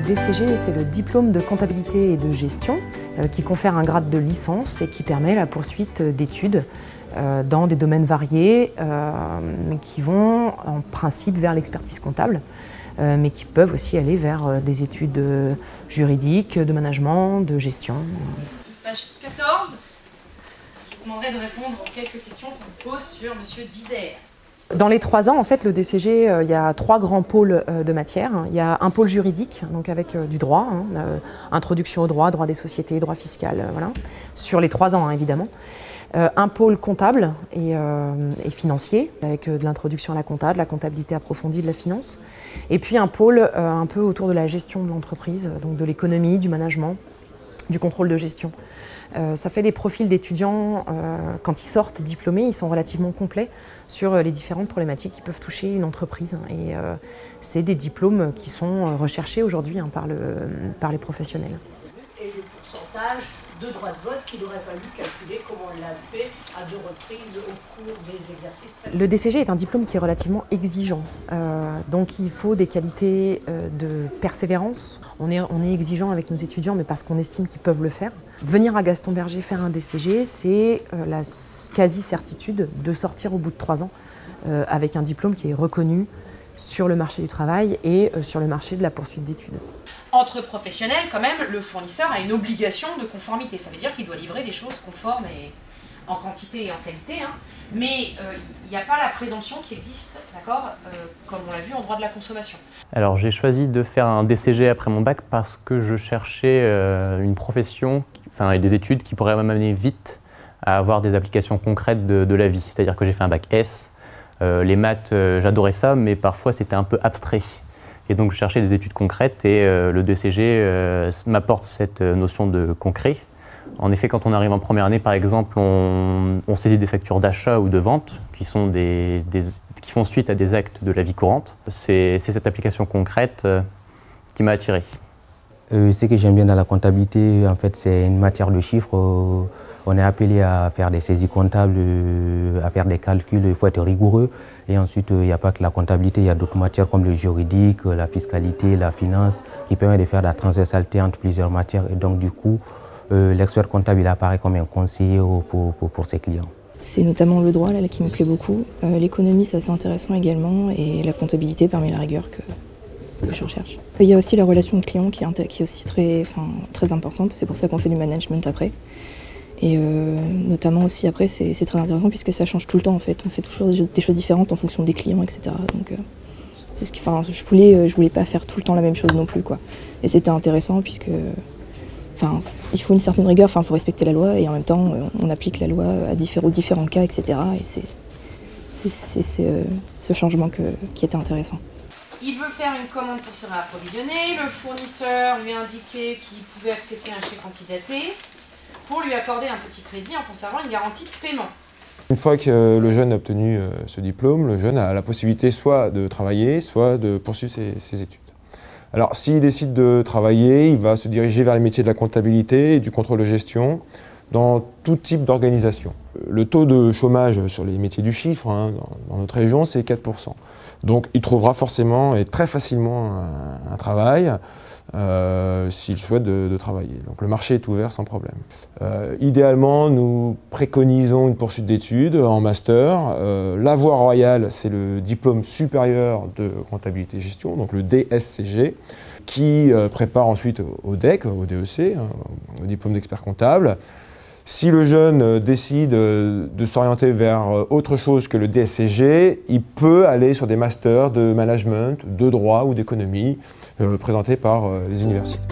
DCG, c'est le diplôme de comptabilité et de gestion qui confère un grade de licence et qui permet la poursuite d'études dans des domaines variés qui vont en principe vers l'expertise comptable, mais qui peuvent aussi aller vers des études juridiques, de management, de gestion. Page 14, je vous demanderai de répondre aux quelques questions qu'on pose sur M. Dizer. Dans les 3 ans, en fait, le DCG, il y a 3 grands pôles de matière. Il y a un pôle juridique, donc avec du droit, introduction au droit, droit des sociétés, droit fiscal, voilà, sur les 3 ans, évidemment. Un pôle comptable et financier, avec de l'introduction à la comptabilité approfondie de la finance. Et puis un pôle un peu autour de la gestion de l'entreprise, donc de l'économie, du management, du contrôle de gestion. Ça fait des profils d'étudiants, quand ils sortent diplômés, ils sont relativement complets sur les différentes problématiques qui peuvent toucher une entreprise. Et c'est des diplômes qui sont recherchés aujourd'hui par les professionnels. Et le pourcentage de droits de vote qu'il aurait fallu calculer comme on l'a fait à 2 reprises au cours des exercices précédents. Le DCG est un diplôme qui est relativement exigeant, donc il faut des qualités de persévérance. On est exigeant avec nos étudiants, mais parce qu'on estime qu'ils peuvent le faire. Venir à Gaston Berger faire un DCG, c'est la quasi-certitude de sortir au bout de 3 ans avec un diplôme qui est reconnu sur le marché du travail et sur le marché de la poursuite d'études. Entre professionnels, quand même, le fournisseur a une obligation de conformité. Ça veut dire qu'il doit livrer des choses conformes et en quantité et en qualité, mais il n'y a pas la présomption qui existe, d'accord, comme on l'a vu en droit de la consommation. Alors j'ai choisi de faire un DCG après mon bac parce que je cherchais une profession, et des études qui pourraient m'amener vite à avoir des applications concrètes de la vie. C'est-à-dire que j'ai fait un bac S, les maths, j'adorais ça, mais parfois c'était un peu abstrait. Et donc je cherchais des études concrètes et le DCG m'apporte cette notion de concret. En effet, quand on arrive en première année, par exemple, on saisit des factures d'achat ou de vente qui font suite à des actes de la vie courante. C'est cette application concrète qui m'a attiré. Ce que j'aime bien dans la comptabilité, en fait, c'est une matière de chiffres. On est appelé à faire des saisies comptables, à faire des calculs, il faut être rigoureux. Et ensuite, il n'y a pas que la comptabilité, il y a d'autres matières comme le juridique, la fiscalité, la finance, qui permettent de faire de la transversalité entre plusieurs matières. Et donc, du coup, l'expert comptable, il apparaît comme un conseiller pour ses clients. C'est notamment le droit là, qui me plaît beaucoup. L'économie, c'est assez intéressant également. Et la comptabilité permet la rigueur que je recherche. Il y a aussi la relation de client qui est aussi très importante. C'est pour ça qu'on fait du management après. Et notamment aussi après, c'est très intéressant puisque ça change tout le temps en fait. On fait toujours des choses différentes en fonction des clients, etc. Donc c'est ce qui, je voulais pas faire tout le temps la même chose non plus, quoi. Et c'était intéressant puisque il faut une certaine rigueur, il faut respecter la loi et en même temps on applique la loi aux différents cas, etc. Et c'est ce changement qui était intéressant. Il veut faire une commande pour se réapprovisionner. Le fournisseur lui a indiqué qu'il pouvait accepter un chèque antidaté pour lui accorder un petit crédit en conservant une garantie de paiement. Une fois que le jeune a obtenu ce diplôme, le jeune a la possibilité soit de travailler, soit de poursuivre ses études. Alors s'il décide de travailler, il va se diriger vers les métiers de la comptabilité et du contrôle de gestion dans tout type d'organisation. Le taux de chômage sur les métiers du chiffre dans notre région, c'est 4%. Donc il trouvera forcément et très facilement un travail s'il souhaite de travailler. Donc le marché est ouvert sans problème. Idéalement, nous préconisons une poursuite d'études en master. La voie royale, c'est le diplôme supérieur de comptabilité et gestion, donc le DSCG, qui prépare ensuite au DEC, au DEC, au diplôme d'expert comptable. Si le jeune décide de s'orienter vers autre chose que le DSCG, il peut aller sur des masters de management, de droit ou d'économie présentés par les universités.